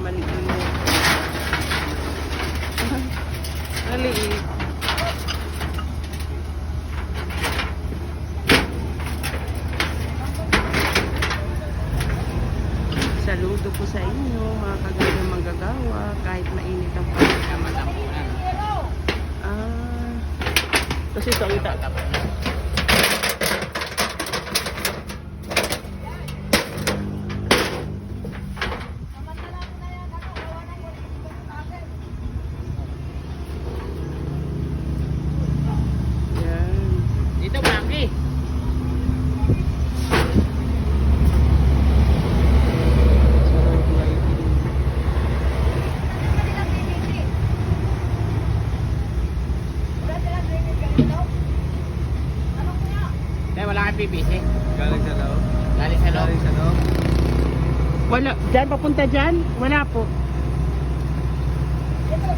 maliit. Maliit. Saludo po sa inyo, mga kagagang manggagawa, kahit mainit ang panahon. Kasi ito ang itatapat. Dito, Maki. Wala kang PVC? Galing sa loob. Galing sa loob? Galing sa loob. Wala. Diyan, papunta dyan? Wala po. Ito,